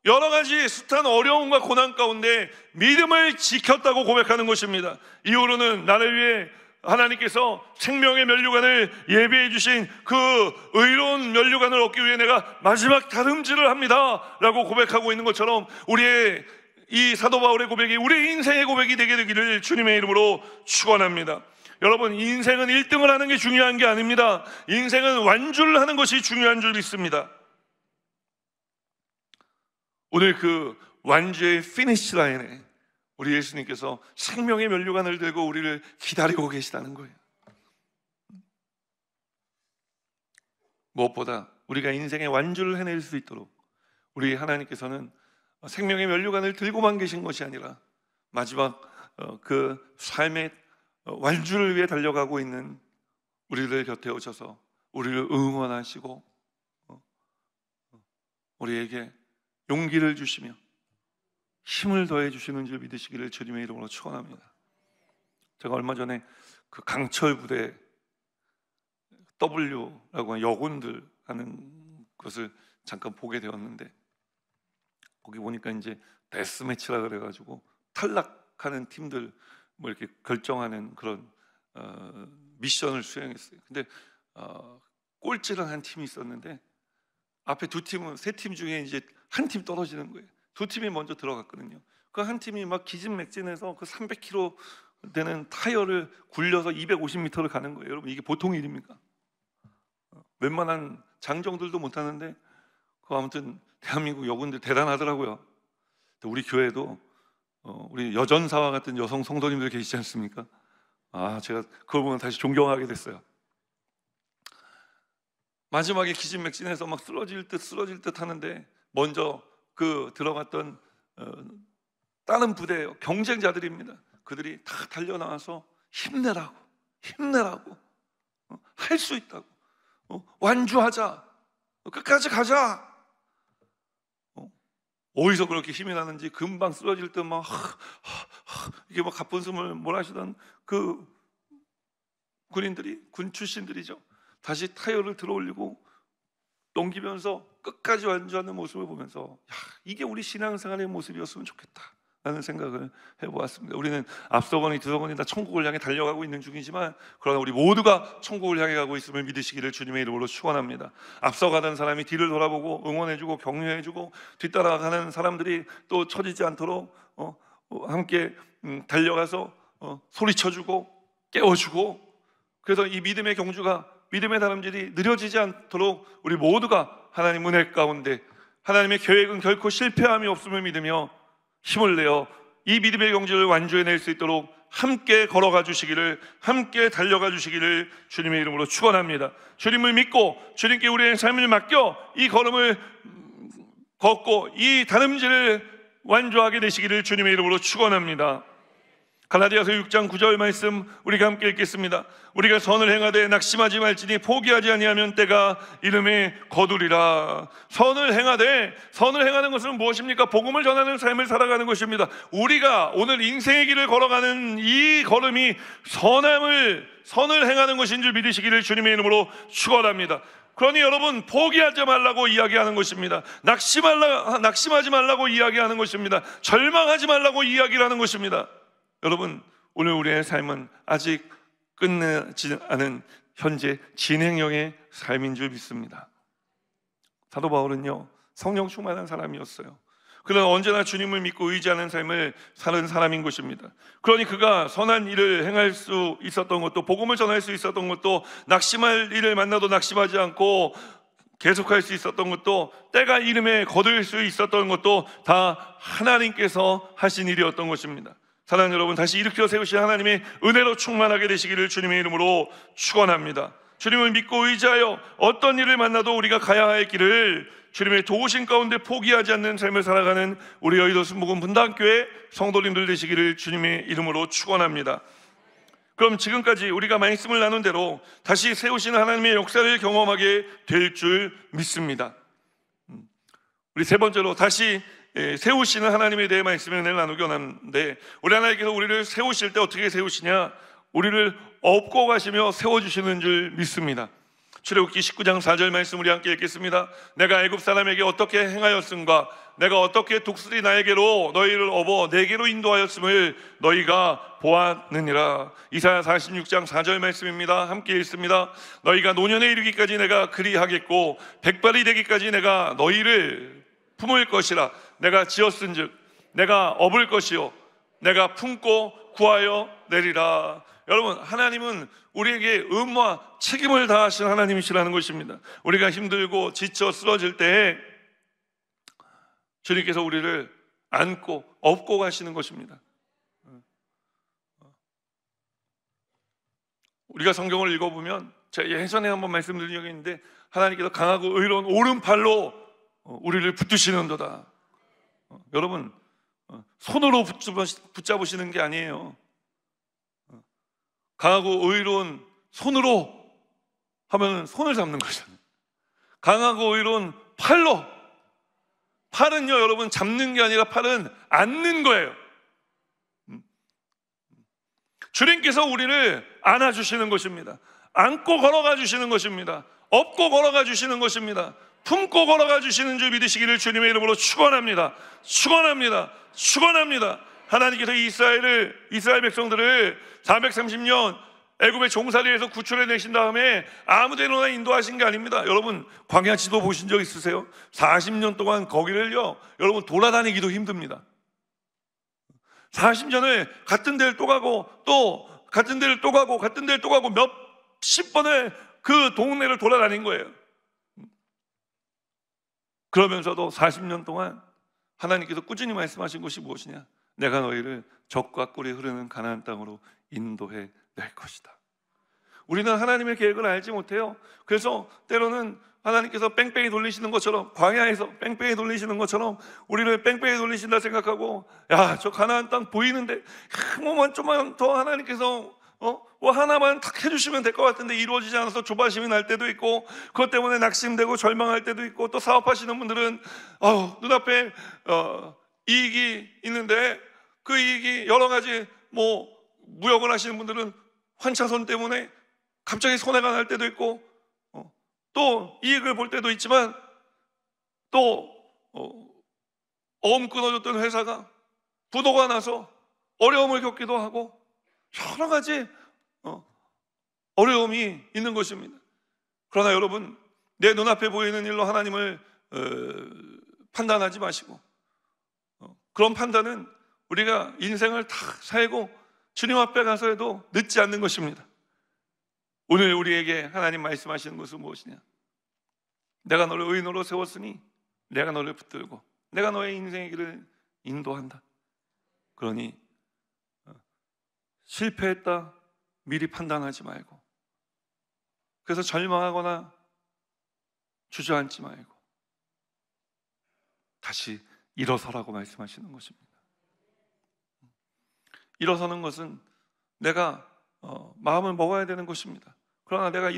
여러 가지 숱한 어려움과 고난 가운데 믿음을 지켰다고 고백하는 것입니다. 이후로는 나를 위해 하나님께서 생명의 면류관을 예비해 주신 그 의로운 면류관을 얻기 위해 내가 마지막 다름질을 합니다 라고 고백하고 있는 것처럼 우리의 이 사도 바울의 고백이 우리의 인생의 고백이 되게 되기를 주님의 이름으로 축원합니다. 여러분, 인생은 1등을 하는 게 중요한 게 아닙니다. 인생은 완주를 하는 것이 중요한 줄 믿습니다. 오늘 그 완주의 피니시 라인에 우리 예수님께서 생명의 면류관을 들고 우리를 기다리고 계시다는 거예요. 무엇보다 우리가 인생의 완주를 해낼 수 있도록 우리 하나님께서는 생명의 면류관을 들고만 계신 것이 아니라 마지막 그 삶의 완주를 위해 달려가고 있는 우리들 곁에 오셔서 우리를 응원하시고 우리에게 용기를 주시며 힘을 더해 주시는 줄 믿으시기를 주님의 이름으로 축원합니다. 제가 얼마 전에 그 강철 부대 W라고 하는 여군들 하는 것을 잠깐 보게 되었는데 거기 보니까 이제 데스매치라 그래가지고 탈락하는 팀들 뭐 이렇게 결정하는 그런 미션을 수행했어요. 근데 꼴찌를 한 팀이 있었는데 앞에 두 팀은 세 팀 중에 이제 한 팀 떨어지는 거예요. 두 팀이 먼저 들어갔거든요. 그 한 팀이 막 기진맥진해서 그 300km 되는 타이어를 굴려서 250m를 가는 거예요. 여러분, 이게 보통 일입니까? 웬만한 장정들도 못하는데 아무튼 대한민국 여군들 대단하더라고요. 우리 교회도 우리 여전사와 같은 여성 성도님들 계시지 않습니까? 제가 그걸 보면 다시 존경하게 됐어요. 마지막에 기진맥진해서 막 쓰러질 듯 하는데 먼저 그 들어갔던 다른 부대 경쟁자들입니다. 그들이 다 달려나와서 힘내라고 할 수 있다고 완주하자, 끝까지 가자. 어디서 그렇게 힘이 나는지 금방 쓰러질 때 막 이게 막 가쁜 숨을 몰아쉬던 그 군 출신들이죠. 다시 타이어를 들어올리고 넘기면서 끝까지 완주하는 모습을 보면서 이게 우리 신앙생활의 모습이었으면 좋겠다 라는 생각을 해보았습니다. 우리는 앞서거니 뒤서거니 다 천국을 향해 달려가고 있는 중이지만 그러나 우리 모두가 천국을 향해 가고 있음을 믿으시기를 주님의 이름으로 축원합니다. 앞서가던 사람이 뒤를 돌아보고 응원해주고 격려해주고 뒤따라가는 사람들이 또 처지지 않도록 함께 달려가서 소리쳐주고 깨워주고, 그래서 이 믿음의 경주가, 믿음의 다름질이 느려지지 않도록 우리 모두가 하나님 은혜 가운데 하나님의 계획은 결코 실패함이 없음을 믿으며 힘을 내어 이 믿음의 경주를 완주해낼 수 있도록 함께 걸어가 주시기를, 함께 달려가 주시기를 주님의 이름으로 축원합니다. 주님을 믿고 주님께 우리의 삶을 맡겨 이 걸음을 걷고 이 다름질을 완주하게 되시기를 주님의 이름으로 축원합니다. 갈라디아서 6장 9절 말씀 우리가 함께 읽겠습니다. 우리가 선을 행하되 낙심하지 말지니 포기하지 아니하면 때가 이름에 거두리라. 선을 행하는 것은 무엇입니까? 복음을 전하는 삶을 살아가는 것입니다. 우리가 오늘 인생의 길을 걸어가는 이 걸음이 선을 행하는 것인 줄 믿으시기를 주님의 이름으로 축원합니다. 그러니 여러분, 포기하지 말라고 이야기하는 것입니다. 낙심하지 말라고 이야기하는 것입니다. 절망하지 말라고 이야기를 하는 것입니다. 여러분, 오늘 우리의 삶은 아직 끝나지 않은 현재 진행형의 삶인 줄 믿습니다. 사도 바울은요, 성령 충만한 사람이었어요. 그는 언제나 주님을 믿고 의지하는 삶을 사는 사람인 것입니다. 그러니 그가 선한 일을 행할 수 있었던 것도, 복음을 전할 수 있었던 것도, 낙심할 일을 만나도 낙심하지 않고 계속할 수 있었던 것도, 때가 이름에 거둘 수 있었던 것도 다 하나님께서 하신 일이었던 것입니다. 사랑하는 여러분, 다시 일으켜 세우신 하나님의 은혜로 충만하게 되시기를 주님의 이름으로 축원합니다. 주님을 믿고 의지하여 어떤 일을 만나도 우리가 가야 할 길을 주님의 도우신 가운데 포기하지 않는 삶을 살아가는 우리 여의도 순복음 분당교회 성도님들 되시기를 주님의 이름으로 축원합니다. 그럼 지금까지 우리가 말씀을 나눈 대로 다시 세우시는 하나님의 역사를 경험하게 될 줄 믿습니다. 우리 세 번째로 다시 세우시는 하나님에 대해 말씀을 나누기 원하는데, 우리 하나님께서 우리를 세우실 때 어떻게 세우시냐? 우리를 업고 가시며 세워주시는 줄 믿습니다. 출애굽기 19장 4절 말씀 우리 함께 읽겠습니다. 내가 애굽 사람에게 어떻게 행하였음과 내가 어떻게 독수리 나에게로 너희를 업어 내게로 인도하였음을 너희가 보았느니라. 이사야 46장 4절 말씀입니다. 함께 읽습니다. 너희가 노년에 이르기까지 내가 그리하겠고 백발이 되기까지 내가 너희를 품을 것이라. 내가 지었은즉 내가 업을 것이요 내가 품고 구하여 내리라. 여러분, 하나님은 우리에게 의무와 책임을 다하신 하나님이시라는 것입니다. 우리가 힘들고 지쳐 쓰러질 때 주님께서 우리를 안고 업고 가시는 것입니다. 우리가 성경을 읽어보면, 제가 예전에 한번 말씀드린 적이 있는데, 하나님께서 강하고 의로운 오른팔로 우리를 붙드시는도다. 여러분, 손으로 붙잡으시는 게 아니에요. 강하고 의로운 손으로 하면 손을 잡는 거잖아요. 강하고 의로운 팔로. 팔은요, 여러분, 잡는 게 아니라 팔은 안는 거예요. 주님께서 우리를 안아주시는 것입니다. 안고 걸어가 주시는 것입니다. 업고 걸어가 주시는 것입니다. 품고 걸어가 주시는 줄 믿으시기를 주님의 이름으로 축원합니다. 축원합니다. 축원합니다. 하나님께서 이스라엘 백성들을 430년 애굽의 종살이에서 구출해 내신 다음에 아무데나 인도하신 게 아닙니다. 여러분, 광야 지도 보신 적 있으세요? 40년 동안 거기를요, 여러분, 돌아다니기도 힘듭니다. 40년을 같은 데를 또 가고 또 같은 데를 또 가고 같은 데를 또 가고 몇십 번을 그 동네를 돌아다닌 거예요. 그러면서도 40년 동안 하나님께서 꾸준히 말씀하신 것이 무엇이냐? 내가 너희를 젖과 꿀이 흐르는 가나안 땅으로 인도해 낼 것이다. 우리는 하나님의 계획을 알지 못해요. 그래서 때로는 하나님께서 뺑뺑이 돌리시는 것처럼, 광야에서 뺑뺑이 돌리시는 것처럼 우리를 뺑뺑이 돌리신다 생각하고, 야, 저 가나안 땅 보이는데 뭐만 좀만 더 하나님께서 뭐 하나만 탁 해주시면 될 것 같은데 이루어지지 않아서 조바심이 날 때도 있고, 그것 때문에 낙심되고 절망할 때도 있고, 또 사업하시는 분들은 눈앞에 이익이 있는데 그 이익이 여러 가지, 뭐 무역을 하시는 분들은 환차손 때문에 갑자기 손해가 날 때도 있고, 또 이익을 볼 때도 있지만, 또 어음 끊어졌던 회사가 부도가 나서 어려움을 겪기도 하고, 여러 가지 어려움이 있는 것입니다. 그러나 여러분, 내 눈앞에 보이는 일로 하나님을 판단하지 마시고, 그런 판단은 우리가 인생을 다 살고 주님 앞에 가서 해도 늦지 않는 것입니다. 오늘 우리에게 하나님 말씀하시는 것은 무엇이냐? 내가 너를 의인으로 세웠으니 내가 너를 붙들고 내가 너의 인생의 길을 인도한다. 그러니 실패했다 미리 판단하지 말고, 그래서 절망하거나 주저앉지 말고 다시 일어서라고 말씀하시는 것입니다. 일어서는 것은 내가 마음을 먹어야 되는 것입니다. 그러나 내가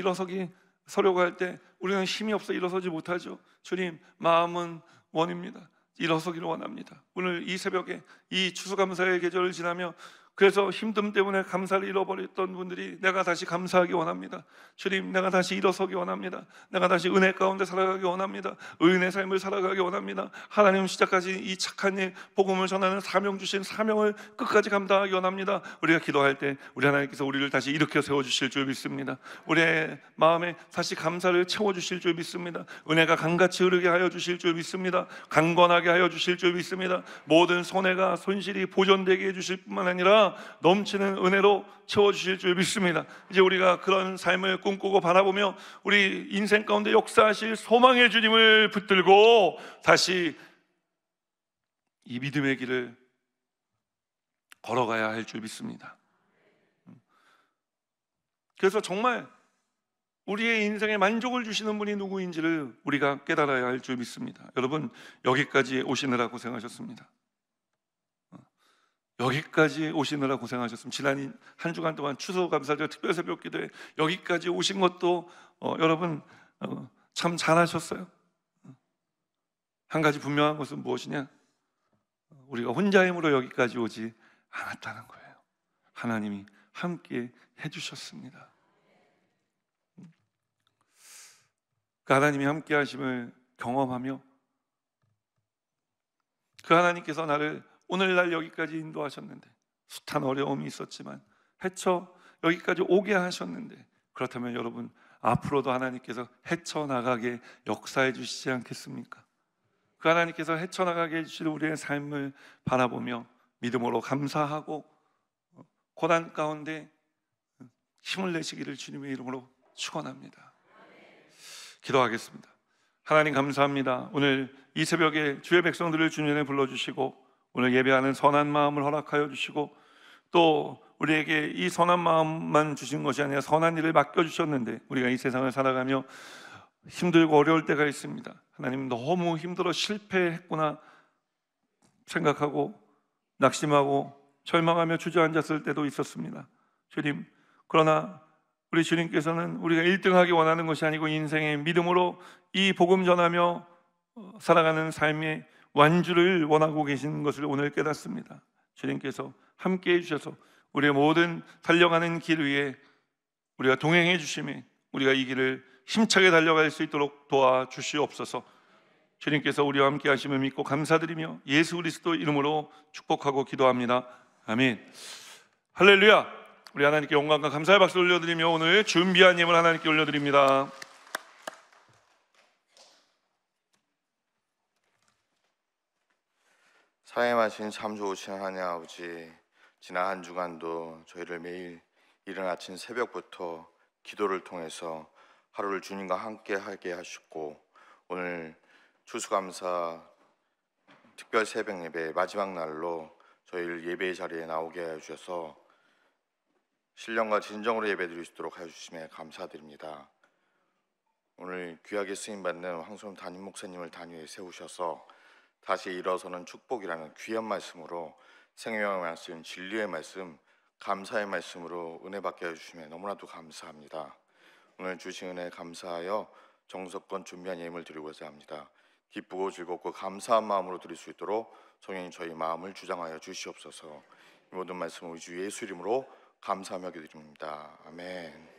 서려고 할 때 우리는 힘이 없어 일어서지 못하죠. 주님, 마음은 원입니다. 일어서기를 원합니다. 오늘 이 새벽에 이 추수감사의 계절을 지나며, 그래서 힘듦 때문에 감사를 잃어버렸던 분들이 내가 다시 감사하기 원합니다. 주님, 내가 다시 일어서기 원합니다. 내가 다시 은혜 가운데 살아가기 원합니다. 의인의 삶을 살아가기 원합니다. 하나님 시작하신 이 착한 일, 복음을 전하는 사명 주신 사명을 끝까지 감당하기 원합니다. 우리가 기도할 때 우리 하나님께서 우리를 다시 일으켜 세워주실 줄 믿습니다. 우리의 마음에 다시 감사를 채워주실 줄 믿습니다. 은혜가 강같이 흐르게 하여 주실 줄 믿습니다. 강건하게 하여 주실 줄 믿습니다. 모든 손해가 손실이 보존되게 해주실 뿐만 아니라 넘치는 은혜로 채워주실 줄 믿습니다. 이제 우리가 그런 삶을 꿈꾸고 바라보며 우리 인생 가운데 역사하실 소망의 주님을 붙들고 다시 이 믿음의 길을 걸어가야 할 줄 믿습니다. 그래서 정말 우리의 인생에 만족을 주시는 분이 누구인지를 우리가 깨달아야 할 줄 믿습니다. 여러분, 여기까지 오시느라 고생하셨습니다. 여기까지 오시느라 고생하셨습니다. 지난 한 주간 동안 추수감사절 특별 새벽 기도에 여기까지 오신 것도 여러분 참 잘하셨어요. 한 가지 분명한 것은 무엇이냐? 우리가 혼자 힘으로 여기까지 오지 않았다는 거예요. 하나님이 함께 해주셨습니다. 그 하나님이 함께 하심을 경험하며 그 하나님께서 나를 오늘날 여기까지 인도하셨는데, 숱한 어려움이 있었지만 헤쳐 여기까지 오게 하셨는데, 그렇다면 여러분, 앞으로도 하나님께서 헤쳐나가게 역사해 주시지 않겠습니까? 그 하나님께서 헤쳐나가게 해주실 우리의 삶을 바라보며 믿음으로 감사하고 고난 가운데 힘을 내시기를 주님의 이름으로 축원합니다. 기도하겠습니다. 하나님 감사합니다. 오늘 이 새벽에 주의 백성들을 주님에 불러주시고 오늘 예배하는 선한 마음을 허락하여 주시고, 또 우리에게 이 선한 마음만 주신 것이 아니라 선한 일을 맡겨주셨는데, 우리가 이 세상을 살아가며 힘들고 어려울 때가 있습니다. 하나님, 너무 힘들어 실패했구나 생각하고 낙심하고 절망하며 주저앉았을 때도 있었습니다. 주님, 그러나 우리 주님께서는 우리가 1등하기 원하는 것이 아니고 인생의 믿음으로 이 복음 전하며 살아가는 삶의 완주를 원하고 계신 것을 오늘 깨닫습니다. 주님께서 함께해 주셔서 우리의 모든 달려가는 길 위에 우리가 동행해 주심에 우리가 이 길을 힘차게 달려갈 수 있도록 도와주시옵소서. 주님께서 우리와 함께 하심을 믿고 감사드리며 예수 그리스도 이름으로 축복하고 기도합니다. 아멘. 할렐루야. 우리 하나님께 영광과 감사의 박수 올려드리며 오늘 준비한 예물 하나님께 올려드립니다. 사랑하신 참 좋으신 하나님 아버지, 지난 한 주간도 저희를 매일 이른 아침 새벽부터 기도를 통해서 하루를 주님과 함께 하게 하셨고, 오늘 추수감사 특별 새벽 예배 마지막 날로 저희를 예배의 자리에 나오게 해주셔서 신령과 진정으로 예배드릴 수 있도록 해주심에 감사드립니다. 오늘 귀하게 쓰임받는 황소름 담임 목사님을 단위에 세우셔서 다시 일어서는 축복이라는 귀한 말씀으로 생명의 말씀, 진리의 말씀, 감사의 말씀으로 은혜 받게 해주심에 너무나도 감사합니다. 오늘 주신 은혜 감사하여 정석권 준비한 예물 드리고자 합니다. 기쁘고 즐겁고 감사한 마음으로 드릴 수 있도록 성령님 저희 마음을 주장하여 주시옵소서. 이 모든 말씀을 우리 주 예수 이름으로 감사하며 기도드립니다. 아멘.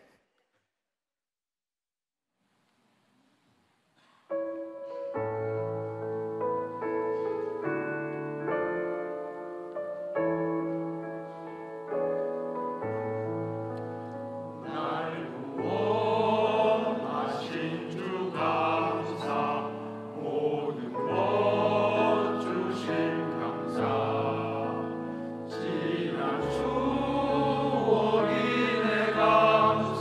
감사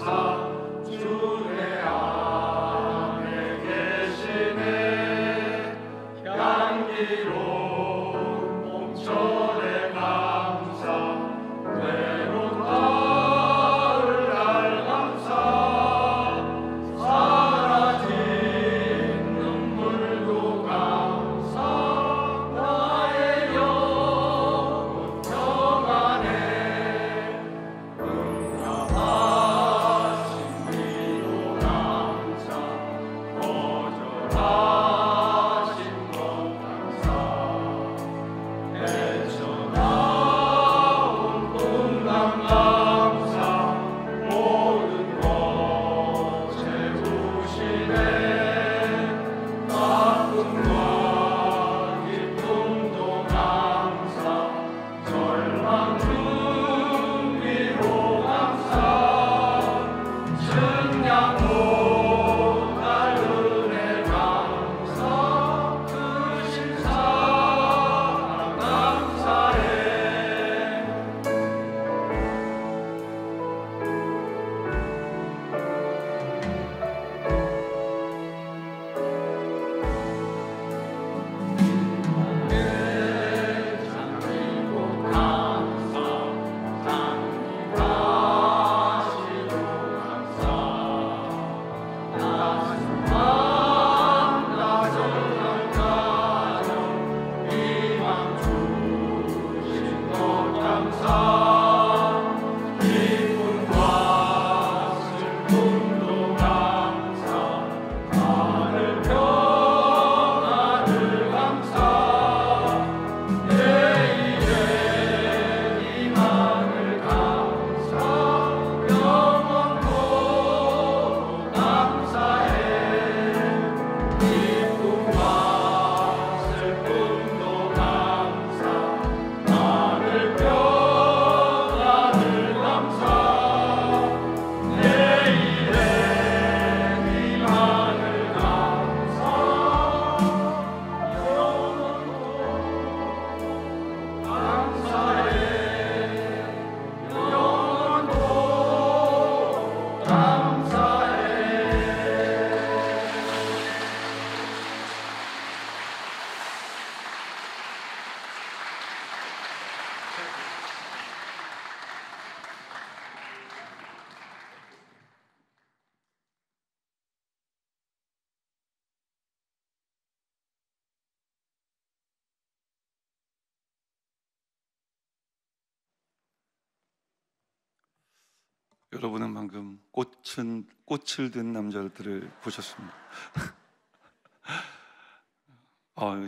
여러분은 방금 꽃을 든 남자들을 보셨습니다.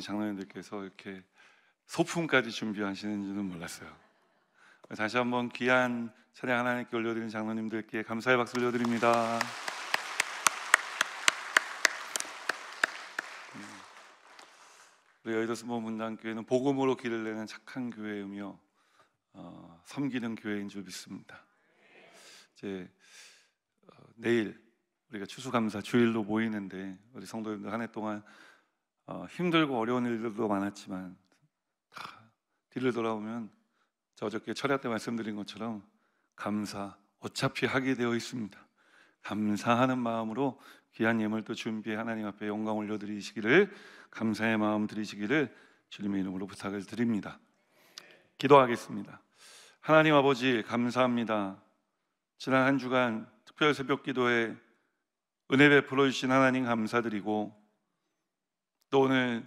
장로님들께서 이렇게 소품까지 준비하시는지는 몰랐어요. 다시 한번 귀한 찬양 하나님께 올려드린 장로님들께 감사의 박수 올려드립니다. 우리 여의도 스모 문단교회는 복음으로 길을 내는 착한 교회이며 섬기는 교회인 줄 믿습니다. 이제 내일 우리가 추수감사 주일로 모이는데 우리 성도님들 한 해 동안 힘들고 어려운 일들도 많았지만 다 뒤를 돌아보면 어저께 철야 때 말씀드린 것처럼 감사 어차피 하게 되어 있습니다. 감사하는 마음으로 귀한 예물도 준비해 하나님 앞에 영광 올려드리시기를, 감사의 마음 드리시기를 주님의 이름으로 부탁을 드립니다. 기도하겠습니다. 하나님 아버지 감사합니다. 지난 한 주간 특별 새벽 기도에 은혜 베풀어 주신 하나님 감사드리고, 또 오늘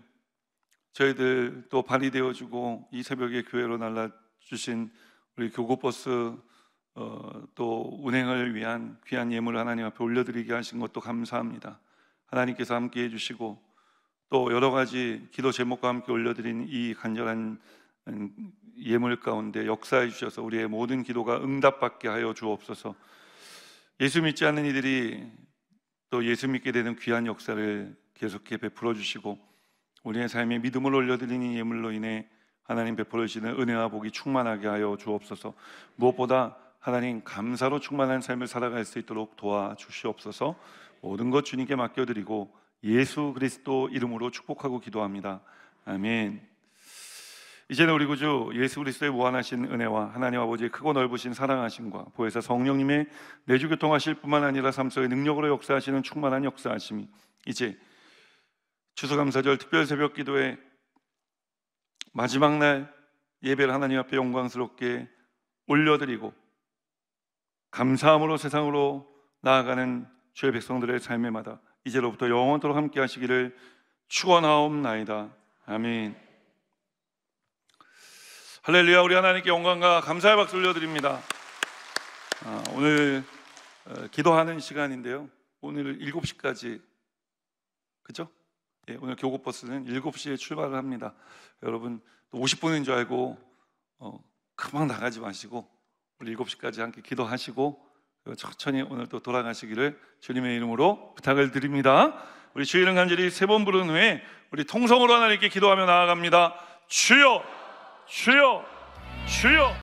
저희들 또 발이 되어주고 이 새벽에 교회로 날라주신 우리 교구버스 또 운행을 위한 귀한 예물을 하나님 앞에 올려드리게 하신 것도 감사합니다. 하나님께서 함께 해주시고 또 여러 가지 기도 제목과 함께 올려드린 이 간절한 예물 가운데 역사해 주셔서 우리의 모든 기도가 응답받게 하여 주옵소서. 예수 믿지 않는 이들이 또 예수 믿게 되는 귀한 역사를 계속해 베풀어 주시고, 우리의 삶에 믿음을 올려드리는 예물로 인해 하나님 베풀어 주시는 은혜와 복이 충만하게 하여 주옵소서. 무엇보다 하나님 감사로 충만한 삶을 살아갈 수 있도록 도와주시옵소서. 모든 것 주님께 맡겨드리고 예수 그리스도 이름으로 축복하고 기도합니다. 아멘. 이제는 우리 구주 예수 그리스도의 무한하신 은혜와 하나님 아버지의 크고 넓으신 사랑하심과 보혜사 성령님의 내주교통하실 뿐만 아니라 삶 속에 능력으로 역사하시는 충만한 역사하심이 이제 추수감사절 특별 새벽 기도의 마지막 날 예배를 하나님 앞에 영광스럽게 올려드리고 감사함으로 세상으로 나아가는 주의 백성들의 삶에마다 이제로부터 영원토록 함께 하시기를 축원하옵나이다. 아멘. 할렐루야. 우리 하나님께 영광과 감사의 박수 올려드립니다. 오늘 기도하는 시간인데요, 오늘 7시까지, 그죠? 예, 오늘 교구버스는 7시에 출발을 합니다. 여러분 50분인 줄 알고 금방 나가지 마시고 우리 7시까지 함께 기도하시고 천천히 오늘 또 돌아가시기를 주님의 이름으로 부탁을 드립니다. 우리 주의 이름 간절히 3번 부른 후에 우리 통성으로 하나님께 기도하며 나아갑니다. 주여, 주여, 주여.